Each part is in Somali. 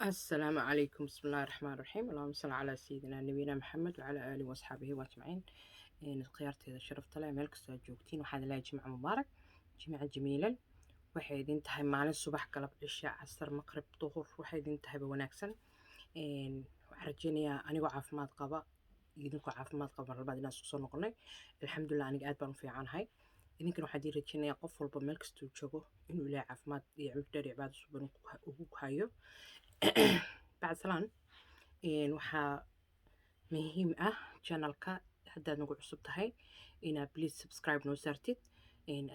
السلام عليكم بسم الله الرحمن الرحيم اللهم صل على سيدنا نبينا محمد وعلى آله وأصحابه وأجمعين. khiyaarteeda sharafta leh meel kastoo aad joogtiin waxaad ilahay jimca mubaarak jimca jamiilan waxay idin tahay maalin subax galab cisha casar maqrib duhur waxay idin tahayba wanaagsan. waxaan rajeynayaa anigoo caafimaad qaba idinkoo caafimaad qaba marlabaad inaan isku soo noqonay alxamdulilah aniga aad baan u fiicanahay idinkan waxaan idin rajeynayaa qof walba meel kastuu joogo inuu ilaahay caafimaad iyo cimri dheer iyo cibaado suban ugu hayo. bacd salaan waxaa muhiim ah channelka haddaad nagu cusub tahay inaad please subscribe noo saartid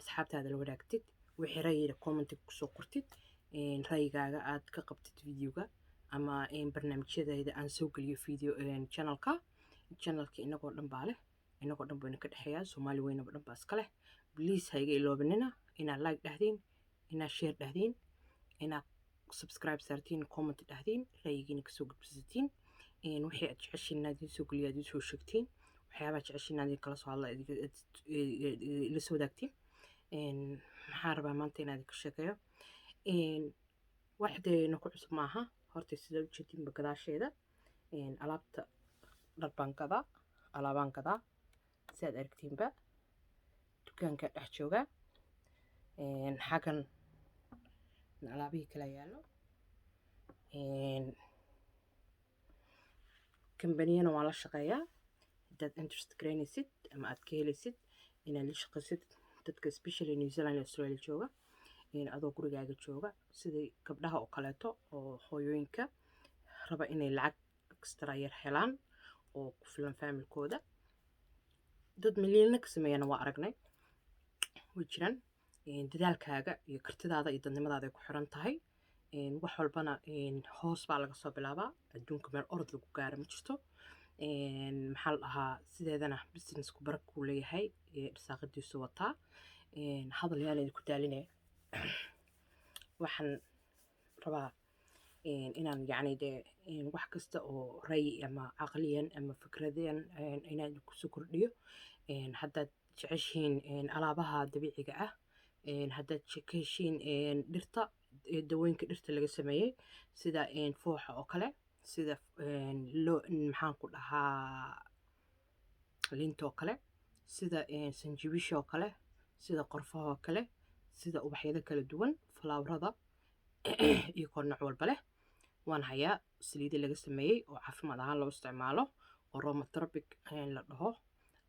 asxaabtaada la wadaagtid wixii ra'yiga commentiga kusoo qortid ra'yigaaga aad ka qabtid videoga ama barnaamijyadayda aan soo geliyo video channelka inagoo dhan baa leh inagoo dhan bayna ka dhexeeyaa soomaali weynaba dhan baa iska leh please ha iga iloobanina inaad like dhahdiin inaad share dhahdiin inaad subscribe saartiin comment dhahdiin ra'yigiina kasoo gudbisatiin wixii aad jeceshiin inaad idiin soo geliyo aad idiin soo sheegtiin waxyaabaha jeceshiin inaad kala soo hadla ila soo wadaagtiin. maxaan rabaa maanta inaad ka sheekeeyo waxdeena ku cusub maaha horta sidaad ujeediinba gadaasheeda alaabta dharbaan gadaa alaabaan gadaa sidaad aragtiinba dukaanka dhex jooga xagan alaabihii kala yaallo kambaniyana waan la shaqeeyaa haddaad interest garanaysid ama aad ka helaysid inaad la shaqaysid dadka especially New Zealand iyo Australia jooga adoo gurigaaga jooga sidii gabdhaha oo kaleeto oo hooyooyinka raba inay lacag extra yar helaan oo ku filan familkooda dad milyaanna ka sameeyana waa aragnay way jiraan dadaalkaaga iyo kartidaada iyo dadnimadaada ay ku xiran tahay wax walbana hoos baa laga soo bilaabaa adduunka meel orod lagu gaaro ma jirto maxaa la dhahaa sideedana businessku barag kuu leeyahay irsaaqadiisu wataa hadal yaan idinku daalinaya waxaan rabaa inaan yacni dee wax kasta oo ra'yi ama caqliyan ama fikradiyan inaan kusoo kordhiyo haddaad jeceshihiin alaabaha dabiiciga ah haddaad ka heshiin dhirta dawooyinka dhirta laga sameeyey sida fooxa oo kale sida maxaan ku dhahaa linta oo kale sida sanjibisha oo kale sida qorfaha oo kale sida ubaxyada kala duwan falaawarada iyo koo nooc walba leh waan hayaa saliida laga sameeyey oo caafimaad ahaan loo isticmaalo oo aromatropic la dhaho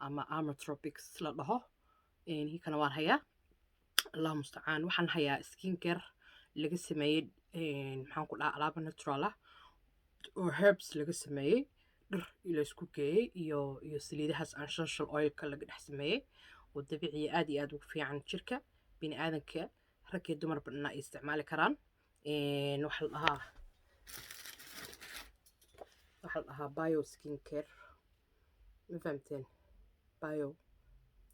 ama aromatropics la dhaho kana waan hayaa allah mustacaan waxaan hayaa skin care laga sameeyey maxaan ku dhahaa alaaba natural ah oo herbs laga sameeyey dhir la isku geeyey iyo saliidahaas essential oilka laga dhex sameeyey oo dabiiciya aad iyo aad ugu fiican jirka bini aadanka rag iyo dumarba dhan ay isticmaali karaan waxaa la dhahaa bio skin care ma fahamteen bio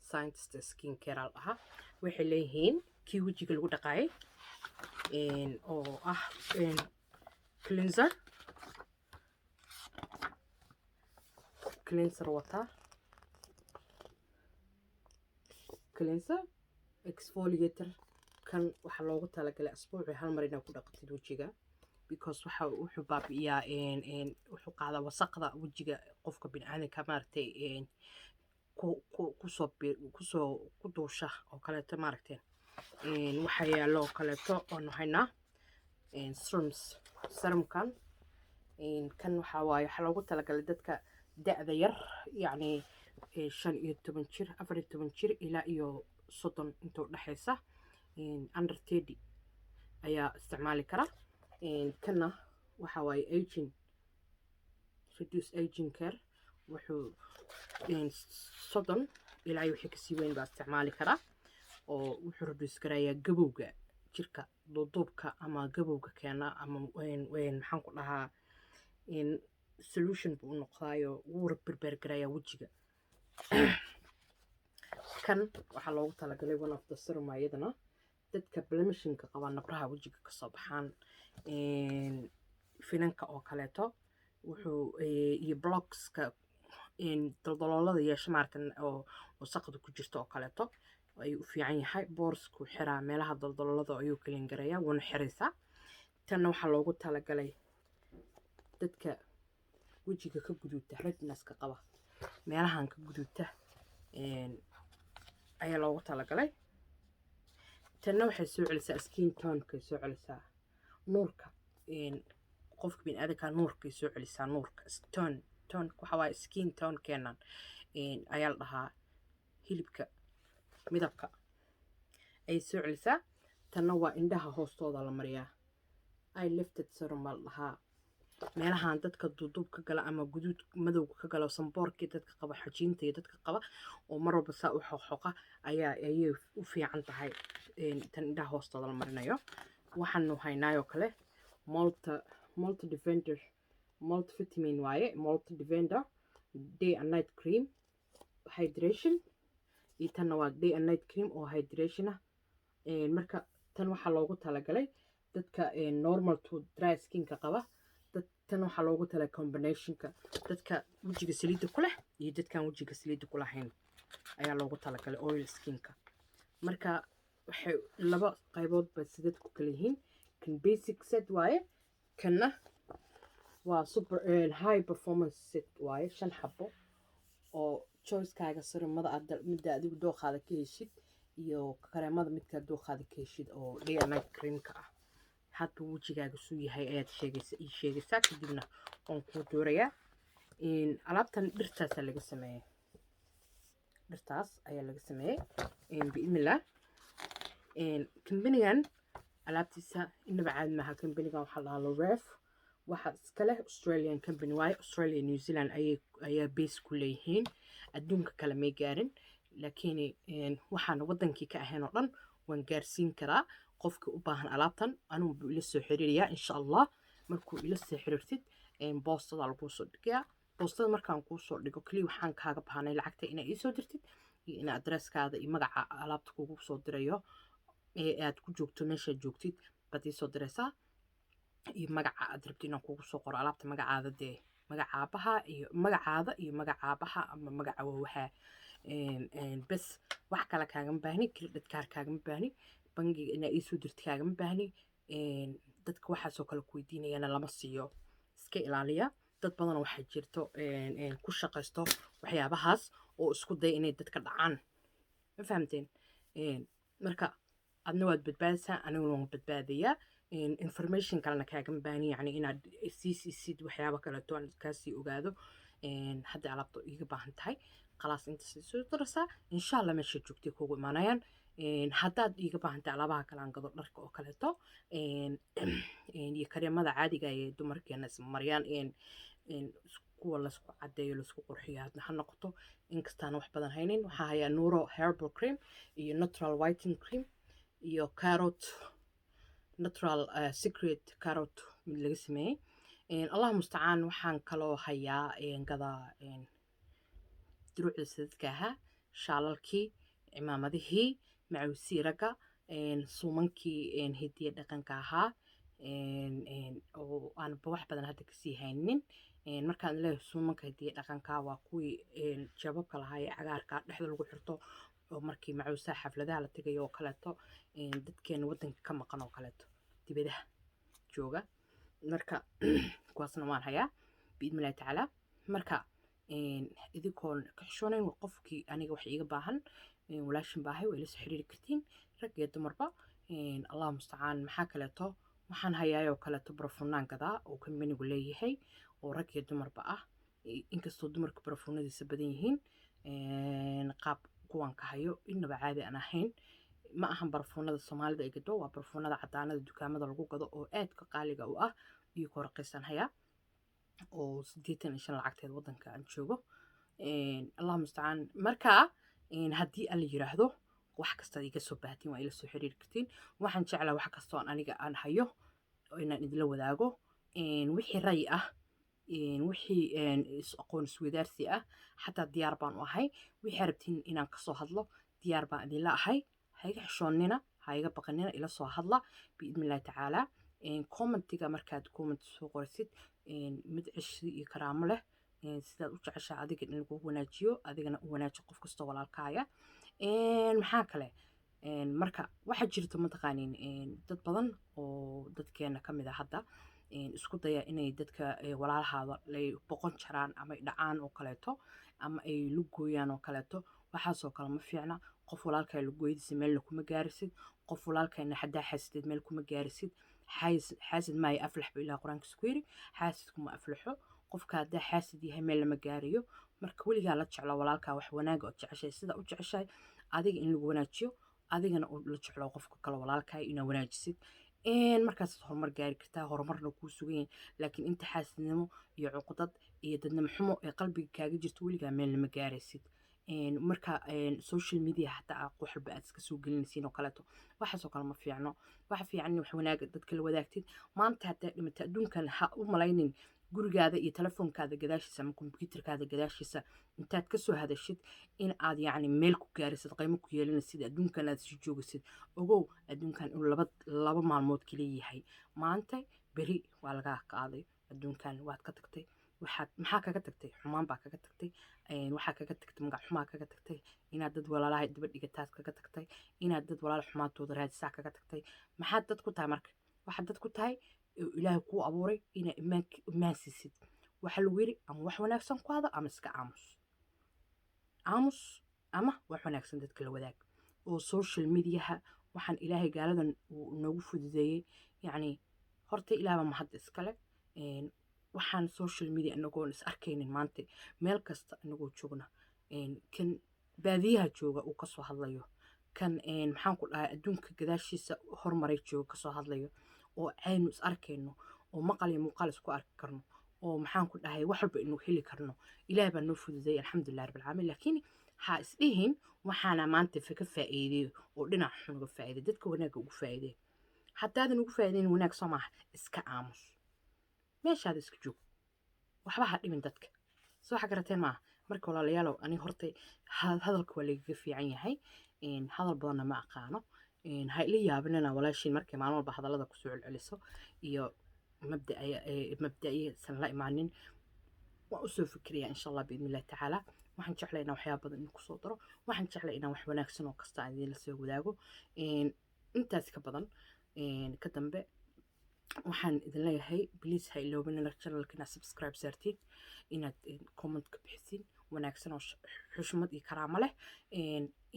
scientist skin care al dhahaa waxay leeyihiin kii wejiga lagu dhaqaayay oo ah cleanser wataa cleanser exfoliator kan waxaa loogu talagalay asbuuci hal mar inaad ku dhaqatid wejiga because wuxuu baabi'iyaa wuxuu qaadaa wasaqda wejiga qofka bini'aadanka maaragtay ku duusha oo kaleeto maaragteen waxaa yaallo oo kaleeto oonu haynaa serumkan kan waxaa waaye waxaa loogu talagalay dadka da'da yar yacni 15 jir 14 jir ilaa iyo 30 inta u dhexaysa under 30 ayaa isticmaali kara kanna waxaa waaye reduce aging care wuxuu 30 ilaa iyo wixii kasii weyn baa isticmaali karaa oo wuxuu reduce garayaa gabowga jirka duuduubka ama gabowga keena ama maxaan ku dhahaa solution buu u noqdaayo wuu prepare garayaa wejiga kan waxaa loogu talagalay one of the serum iyadana dadka blemishinka qabaa nabraha wejiga kasoo baxaan finanka oo kaleeto wuxuu iyo blockska daldaloolada yeesha maaragtan oo wasaqda ku jirta oo kaleeto ayuu u fiican yahay boorsku xiraa meelaha daldaloolada ayuu kalin garayaa wuuna xiraysaa tanna waxaa loogu talagalay dadka wejiga ka guduuta rednesska qaba meelahan ka guduuta ayaa loogu talagalay tanna waxay soo celisaa skin tonekay soo celisaa nuurka qofka bini'aadanka nuurkay soo celisaa nuurka tone waxa waaye skin tonekeenan ayaa la dhahaa hilibka midabka ay soo celisaa tanna waa indhaha hoostooda la mariyaa eye lifted serum baa la dhahaa meelahan dadka duuduub ka gala ama guduud madowga ka gala samboorkii dadka qaba xajiinta iyo dadka qaba oo mar walba saa u xoqxoqa ayay u fiican tahay tan indhaha hoostooda la marinayo waxaanu haynaayoo kale multi defender multivitamin waaye multi defender day and night cream hydration iyo tanna waa day and night cream oo hydration ah marka tan waxaa loogu talagalay dadka normal to dry skinka qaba tan waxaa loogu talagalay combinationka dadka wejiga saliidda ku leh iyo dadkaan wejiga saliidda ku lahayn ayaa loogu talagalay oil skinka marka waxay laba qaybood ba sidad ku kala yihiin kan basic set waaye kanna waa super high performance set waaye 5 xabo oo choicekaaga sarmada midda adigu dooqaada ka heshid iyo kareemada midka dooqaada ka heshid oo day and night creamka ah hadba wejigaaga suu yahay ayaad sheegaysaa kadibna waan kuu doorayaa alaabtan dhirtaasaa laga sameeyey dhirtaas ayaa laga sameeyey biidnillah kambanigan alaabtiisa inaba caadi maaha kambanigan waxaa lahaa loref waxaa iska leh australian company waaye australia new zealand ayaa base ku leeyihiin adduunka kale may gaarin laakiin waxaan wadankii ka ahayn oo dhan waan gaarsiin karaa qofka u baahan alaabtan anugu buu ila soo xiriiriyaa insha allah markuu ila soo xiriirtid boostada laguu soo dhigayaa boostada markaan kuu soo dhigo kaliya waxaan kaaga baahnay lacagta inaa ii soo dirtid iyo in adresskaada iyo magaca alaabta kugu soo dirayo aad ku joogto meeshaad joogtid baad ii soo diraysaa iyo magaca aad rabtid inaan kugu soo qoro alaabta magacaada dee magacaada iyo magacaabaha ama magaca waawaha bes wax kale kaagama baahni credit card kaagama baahni bangiga inaa ii soo dirtid kaagama baahni dadka waxaasoo kale ku weydiinayana lama siiyo iska ilaaliya dad badan waxaa jirto ku shaqaysto waxyaabahaas oo isku daya inay dadka dhacaan ma fahamteen marka adna waad badbaadaysaa aniguna waan badbaadayaa information kalena kaagama baahni yacni inaad siisid waxyaabo kaleeto aan kaasii ogaado hadda alaabta iiga baahan tahay khalaas intaas soo darasaa insha allah meesha joogtay kuugu imaanayaan haddaad iiga baahan tahay alaabaha kale aan gado dharka oo kaleeto iyo kareemada caadiga ee dumarkeena ismariyaan kuwa laisku cadeeyo laisku qurxiyo hadna ha noqoto inkastaana wax badan haynin waxaa hayaa nuuro herbal cream iyo natural whitening cream iyo carrot natural secret carrot mid laga sameeyey allah mustacaan waxaan kaloo hayaa gadaa duruucda sadadka ahaa shaalalkii cimaamadihii macawisii ragga suumankii hidiya dhaqanka ahaa oo aanba wax badan hadda kasii haynin markaan leeyahay suumanka hidiya dhaqanka waa kuwii jababka lahaa ee cagaarka dhexda lagu xirto oo markii macawisaha xafladaha la tegayo oo kaleeto dadkeena wadanka ka maqan oo kaleeto dibadaha jooga marka kuwaasna waan hayaa biidnillahi tacaala marka idinkoon ka xishoonayn qofkii aniga wax iiga baahan walaashin baahay waa ila soo xiriiri kartiin rag iyo dumarba allah mustacaan maxaa kaleeto waxaan hayaayoo kaleeto barafuunaan gadaa oo kambanigu leeyahay oo rag iyo dumarba ah inkastoo dumarka barafuunadiisa badan yihiin qaab kuwan ka hayo inaba caadi aan ahayn ma ahan barafuunada soomaalida ay gado waa barafuunada cadaanada dukaamada lagu gado oo aadka qaaliga u ah iyo ka raqiisan hayaa oo 85 lacagteed wadanka aan joogo allah mustacaan marka haddii aan la yiraahdo wax kasta iga soo baahatiin waa ila soo xiriiri kartiin waxaan jeclaa wax kasta oo aniga aan hayo inaan idila wadaago wixii ray ah wixii aqoon isweydaarsi ah xataa diyaar baan u ahay wixii rabtiin inaan kasoo hadlo diyaar baan idinla ahay hayga xishoonnina hayga baqanina ila soo hadla biidnillahi tacaala commentiga markaad comment soo qoraysid mid cishri iyo karaamo leh sidaad u jeceshaa adiga in lagu wanaajiyo adigana u wanaaji qof kastoo walaalkaaya maxaa kale marka waxaa jirta mataqaanin dad badan oo dadkeena ka mid a hadda isku daya inay dadka walaalahaada ay boqon jaraan ama ay dhacaan oo kaleeto ama ay lugooyaan oo kaleeto waxaasoo kale ma fiicna qof walaalkaa lugooyadiisa meelna kuma gaarisid qof walaalkaana haddaa xaasided meel kuma gaarisid xaasid maayo aflax ba ilaah qur-aankiisa ku yiri xaasidkuma aflaxo qofka haddaa xaasid yahay meel lama gaarayo marka weligaa la jeclo walaalkaa wax wanaaga ood jeceshahay sida u jeceshahay adiga in lagu wanaajiyo adigana la jeclo qofka kale walaalkaa inaa wanaajisid markaasaad horumar gaari kartaa horumarna kuu sugan yahay laakiin inta xaasidnimo iyo cuqdad iyo dadnimo xumo ee qalbiga kaaga jirto weligaa meel lama gaaraysid marka social media hataa wax walba aad iska soo gelinaysiin oo kaleeto waxaasoo kale ma fiicno waxa fiican in wax wanaaga dadka la wadaagtid maanta haddaa dhimata adduunkan ha u malaynin gurigaada iyo telefoonkaada gadaashiisa ama kombiyuutarkaada gadaashiisa intaad kasoo hadashid in aad yacni meel ku gaarisid qiimo ku yeelanaysid adduunkan aad sii joogasid ogow adduunkan inuu laba maalmood kaliya yahay maanta beri waa lagaa qaaday adduunkan waad ka tagtay maxaa kaga tagtay xumaan baa kaga tagtay waxaa kaga tagtay magac xumaa kaga tagtay inaad dad walaalaha daba dhigataad kaga tagtay inaad dad walaal xumaantooda raadisaa kaga tagtay maxaad dad ku tahay marka waxaad dad ku tahay ilaahay kuu abuuray inaa imaansiisid waxa lagu yiri ama wax wanaagsan ku hada ama iska aamus ama wax wanaagsan dadka la wadaag oo social mediaha waxaan ilaahay gaaladan uu noogu fududeeyey yacni horta ilaahba mahad iskale waxaan social media inagoon is arkaynin maanta meel kasta inagoo joogna kan baadiyaha jooga uu kasoo hadlayo kan maxaan ku dhahay adduunka gadaashiisa horumaray jooga kasoo hadlayo oo aynu is arkayno oo maqal iyo muuqaal isku arki karno oo maxaan ku dhahay wax walba inuu heli karno ilaah baa noo fududeeyay alxamdulilah rabbil caalamiin laakiin ha isdhihin waxaana maanta ka faa'iiday oo dhinac xun uga faa'iiday dadka wanaagga ugu faa'iiday haddaadan ugu faa'iidayn wanaag soo maaha iska aamus meeshaada iska joog waxba ha dhimin dadka soo waxa garateen maaha marka walaalayaalow ani hortay hadalka waa lagaga fiican yahay hadal badanna ma aqaano ha ila yaabinana walaashiin markay maalin walba hadallada kusoo celceliso iyo mabda'iysan la imaanin waan usoo fikiraya insha allah biidnillahi tacaala waxaan jeclay inaan waxyaaba badan idinku soo daro waxaan jeclay inaan wax wanaagsan oo kasta aan idinla soo wadaago intaas ka badan ka dambe waxaan idin leeyahay please ha iloobinina channelka inaad subscribe saartiin inaad comment ka bixisin wanaagsan oo xushmad iyo karaamo leh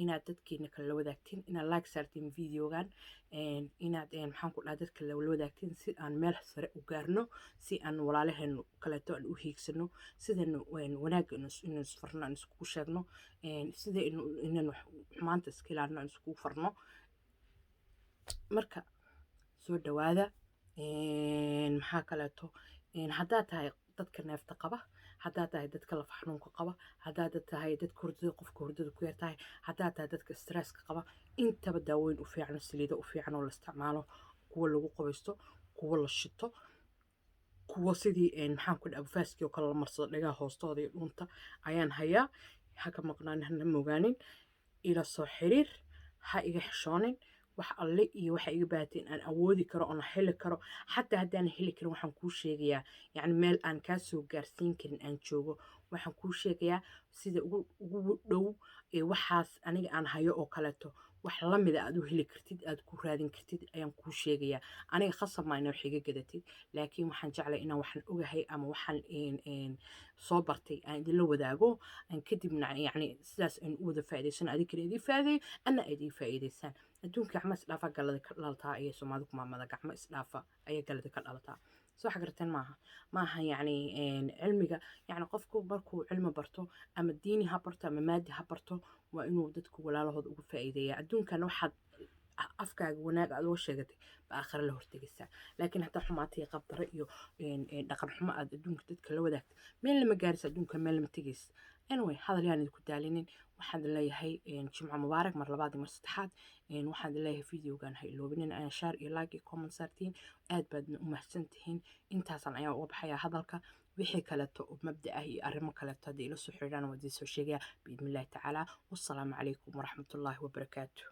inaad dadkeena kale la wadaagtiin inaad like saartiin videogan inaad maxaan ku dhahay dadka la wadaagtiin si aan meel sare u gaarno si aan walaalaheenu kaleeto aan u hiigsano sidaynu wanaagga inuu isfarno aan iskugu sheegno sida inaan xumaanta iska ilaalino aan iskugu farno marka soo dhawaada maxaa kaleeto haddaad tahay dadka neefta qaba haddaad tahay dadka lafa xanuunka qaba haddaad tahay dadka hurdada qofka hurdada ku yar tahay haddaad tahay dadka stresska qaba intaba daaweyn u fiican saliida u fiican oo la isticmaalo kuwa lagu qabaysto kuwa la shito kuwa sidii maxaan ku dhahay faaskii oo kale la marsado dhagaha hoostooda iyo dhuunta ayaan hayaa ha ka maqnaanin hana mogaanin ila soo xiriir ha iga xishoonin wax alle iyo waxa iga baahateen aan awoodi karo oo heli karo xataa haddaan heli karin waxaan kuu sheegayaa yacni meel aan kaa soo gaarsiin karin aan joogo waxaan kuu sheegayaa sida ugu dhow ee waxaas aniga aan hayo oo kaleeto wax lamida aad u heli kartid aad ku raadin kartid ayaan kuu sheegayaa aniga khasab maa inaa wax iga gadatid laakiin waxaan jeclay inaan waxaan ogahay ama waxaan soo bartay aan idinla wadaago aan kadibna yacni sidaas aan u wada faa'iidaysan adinkana idin faa'iideeyo anna idin faa'iidaysaan adduunka gacmo isdhaafa galada ka dhalataa ayay soomaalidu ku maamada gacmo isdhaafa ayay galada ka dhalataa soo xagarteen maaha yacni cilmiga yacni qofku markuu cilmi barto ama diini ha barto ama maadi ha barto waa inuu dadku walaalahooda ugu faa'iideeyaa adduunkana waxaad afkaaga wanaag aad uga sheegatay ba aakhire la hortegaysaa laakiin haddaa xumaatay qabdare iyo dhaqan xumo aad adduunka dadka la wadaagta meel lama gaaraysa adduunka meel lama tegaysa anyway hadal yaan idinku daalinin waxaan leeyahay jimco mubaarak mar labaad iyo mar saddexaad waxaan leeyahay videogan ha iloobinin ayaan share iyo like iyo comment saartiin aad baadna u mahadsan tihiin intaasan ayaan uga baxayaa hadalka wixii kaleeto oo mabda ah iyo arrimo kaleeto haddii ila soo xiriiraan waa idiin soo sheegayaa biidnillahi tacaala wassalaamu calaykum waraxmatullaahi wabarakaatu